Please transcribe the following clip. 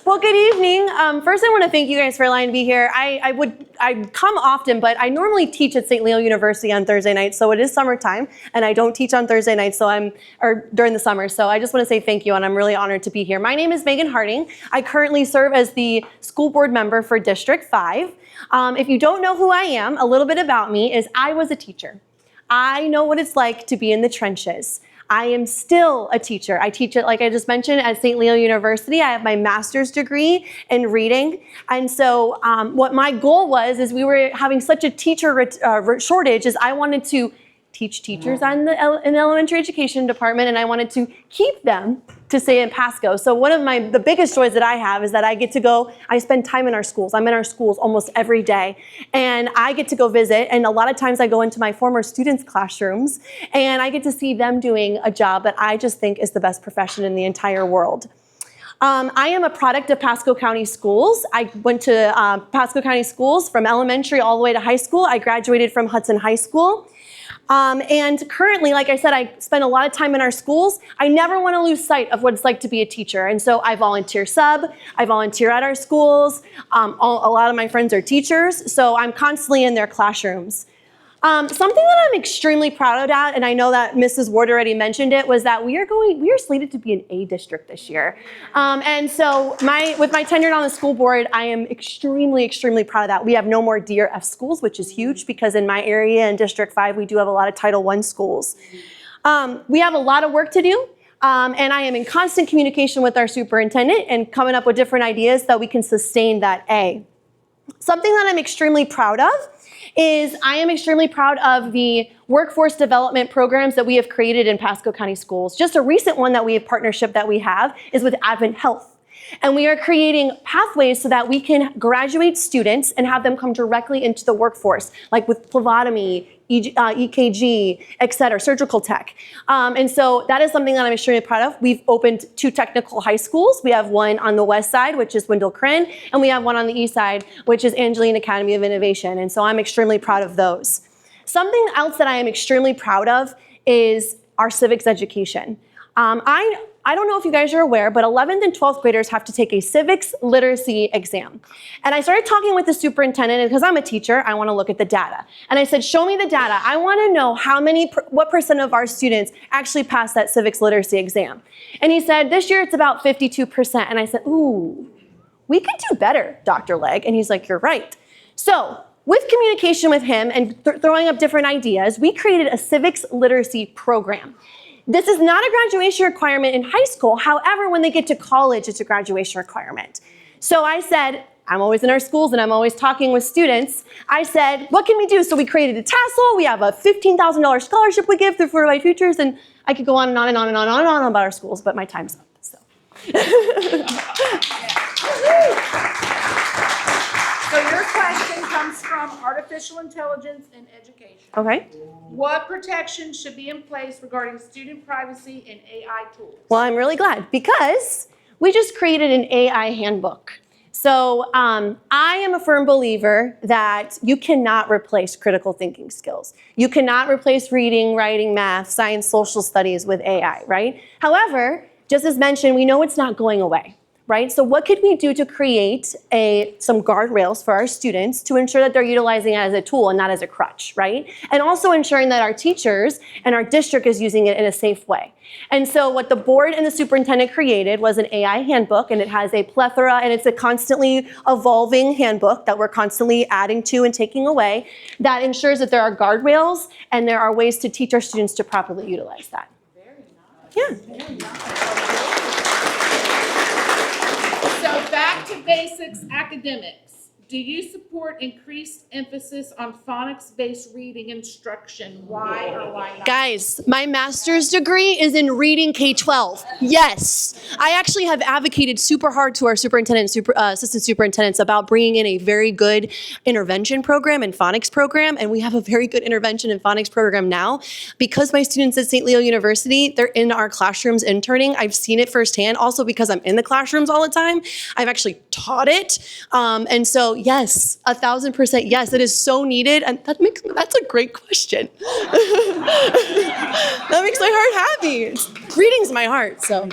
Well, good evening. First, I want to thank you guys for allowing me to be here. I come often, but I normally teach at St. Leo University on Thursday nights, so it is summertime, and I don't teach on Thursday nights, or during the summer, so I just want to say thank you, and I'm really honored to be here. My name is Megan Harding. I currently serve as the school board member for District 5. If you don't know who I am, a little bit about me is I was a teacher. I know what it's like to be in the trenches. I am still a teacher. I teach it, like I just mentioned, at St. Leo University. I have my master's degree in reading. And so what my goal was, is we were having such a teacher shortage, is I wanted to teach teachers in the elementary education department, and I wanted to keep them to stay in Pasco. So one of the biggest joys that I have is that I get to go, I spend time in our schools. I'm in our schools almost every day, and I get to go visit, and a lot of times I go into my former students' classrooms, and I get to see them doing a job that I just think is the best profession in the entire world. I am a product of Pasco County schools. I went to Pasco County schools from elementary all the way to high school. I graduated from Hudson High School. And currently, like I said, I spend a lot of time in our schools. I never want to lose sight of what it's like to be a teacher. And so I volunteer I volunteer at our schools. A lot of my friends are teachers, so I'm constantly in their classrooms. Something that I'm extremely proud of, and I know that Mrs. Ward already mentioned it, was that we are slated to be an A district this year. And so with my tenure on the school board, I am extremely, extremely proud of that. We have no more D or F schools, which is huge, because in my area in District 5, we do have a lot of Title I schools. We have a lot of work to do. And I am in constant communication with our superintendent and coming up with different ideas so that we can sustain that A. Something that I'm extremely proud of is I am extremely proud of the workforce development programs that we have created in Pasco County schools. Just a recent one that we have partnership that we have is with Advent Health. And we are creating pathways so that we can graduate students and have them come directly into the workforce, like with phlebotomy, EKG, et cetera, surgical tech. And so that is something that I'm extremely proud of. We've opened 2 technical high schools. We have one on the west side, which is Wendell Crin, and we have one on the east side, which is Angeline Academy of Innovation. And so I'm extremely proud of those. Something else that I am extremely proud of is our civics education. I don't know if you guys are aware, but 11th and 12th graders have to take a civics literacy exam. And I started talking with the superintendent, and because I'm a teacher, I want to look at the data. And I said, show me the data. I want to know what percent of our students actually pass that civics literacy exam. And he said, this year it's about 52%. And I said, ooh, we could do better, Dr. Legg. And he's like, you're right. So with communication with him and throwing up different ideas, we created a civics literacy program. This is not a graduation requirement in high school. However, when they get to college, it's a graduation requirement. So I said, I'm always in our schools and I'm always talking with students. I said, what can we do? So we created a tassel. We have a $15,000 scholarship we give through Fortified Futures. And I could go on and on and on and on and on about our schools, but my time's up. So. So your question comes from artificial intelligence in education. Okay. What protections should be in place regarding student privacy and AI tools? Well, I'm really glad, because we just created an AI handbook. So I am a firm believer that you cannot replace critical thinking skills. You cannot replace reading, writing, math, science, social studies with AI, right? However, just as mentioned, we know it's not going away. Right? So what could we do to create some guardrails for our students to ensure that they're utilizing it as a tool and not as a crutch, right? And also ensuring that our teachers and our district is using it in a safe way. And so what the board and the superintendent created was an AI handbook, and it has a plethora, and it's a constantly evolving handbook that we're constantly adding to and taking away, that ensures that there are guardrails and there are ways to teach our students to properly utilize that. Very nice. Yeah. Very nice. So back to basics academics. Do you support increased emphasis on phonics-based reading instruction? Why or why not? Guys, my master's degree is in reading K-12. Yes. I actually have advocated super hard to our superintendent and assistant superintendents about bringing in a very good intervention program and phonics program, and we have a very good intervention and phonics program now. Because my students at St. Leo University, they're in our classrooms interning. I've seen it firsthand. Also, because I'm in the classrooms all the time, I've actually taught it. And so, yes, 1,000% yes, it is so needed. And that's a great question. That makes my heart happy. Reading's my heart, so.